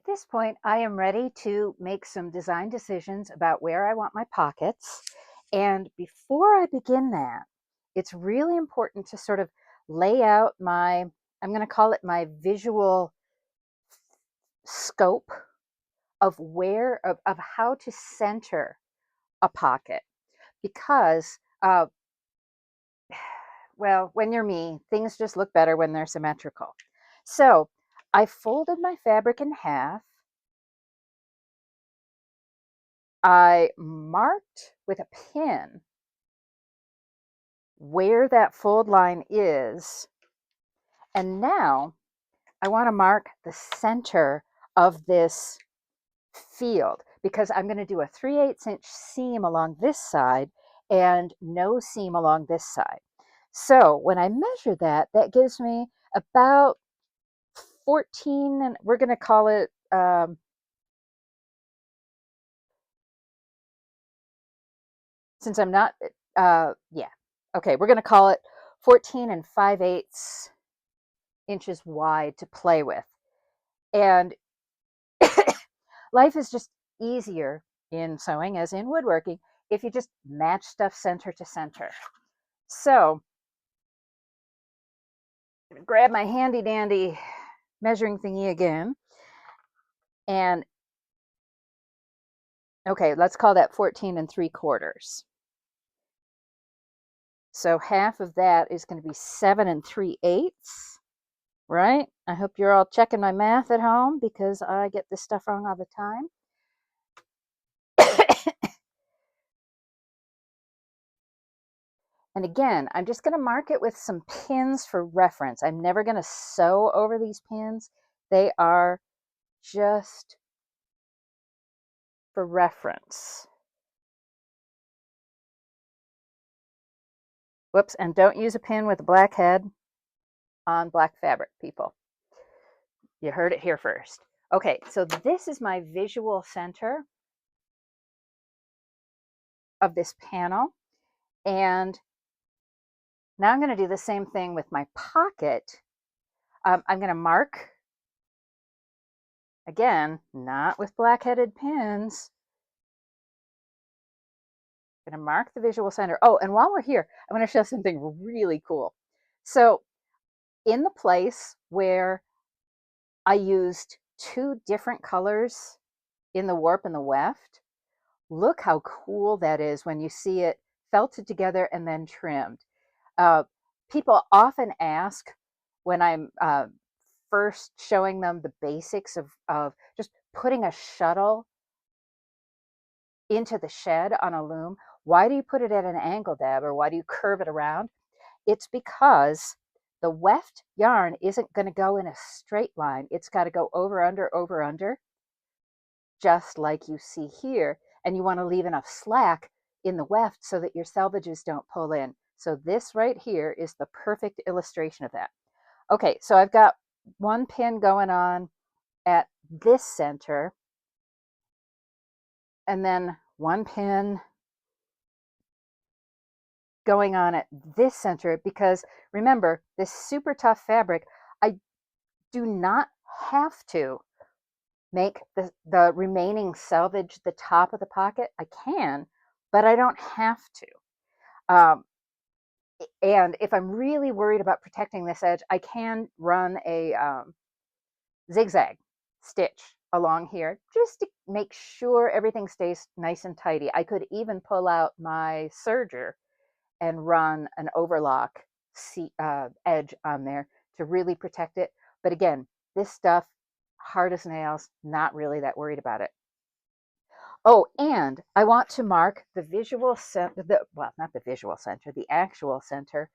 At this point, I am ready to make some design decisions about where I want my pockets. And before I begin that, it's really important to sort of lay out my, I'm going to call it my visual scope of of how to center a pocket. Because, well, when you're me, things just look better when they're symmetrical. So I folded my fabric in half. I marked with a pin where that fold line is. And now I want to mark the center of this field because I'm going to do a 3/8 inch seam along this side and no seam along this side. So when I measure that, that gives me about 14, and we're going to call it, since I'm not, yeah, okay, we're going to call it 14 5/8 inches wide to play with. And life is just easier in sewing as in woodworking if you just match stuff center to center. So I'm gonna grab my handy dandy measuring thingy again. And okay, let's call that 14 3/4. So half of that is going to be 7 3/8, right? I hope you're all checking my math at home because I get this stuff wrong all the time. And again, I'm just going to mark it with some pins for reference. I'm never going to sew over these pins. They are just for reference. Whoops, and don't use a pin with a black head on black fabric, people. You heard it here first. Okay, so this is my visual center of this panel. And now I'm going to do the same thing with my pocket. I'm going to mark, again, not with black-headed pins. I'm going to mark the visual center. Oh, and while we're here, I'm going to show something really cool. So in the place where I used two different colors in the warp and the weft, look how cool that is when you see it felted together and then trimmed. People often ask when I'm first showing them the basics of just putting a shuttle into the shed on a loom, why do you put it at an angle, Deb, or why do you curve it around? It's because the weft yarn isn't going to go in a straight line. It's got to go over, under, just like you see here. And you want to leave enough slack in the weft so that your selvages don't pull in. So this right here is the perfect illustration of that. Okay, so I've got one pin going on at this center, and then one pin going on at this center, because remember, this super tough fabric, I do not have to make the remaining selvage the top of the pocket. I can, but I don't have to. And if I'm really worried about protecting this edge, I can run a zigzag stitch along here just to make sure everything stays nice and tidy. I could even pull out my serger and run an overlock edge on there to really protect it. But again, this stuff, hard as nails, not really that worried about it. Oh, and I want to mark the visual center, well, not the visual center, the actual center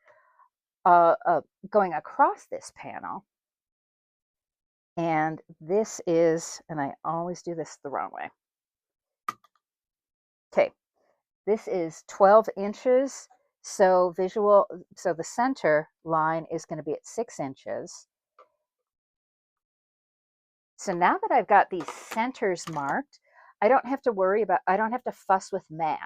going across this panel. And this is, and I always do this the wrong way. Okay, this is 12 inches. So so the center line is going to be at 6 inches. So now that I've got these centers marked, I don't have to fuss with math.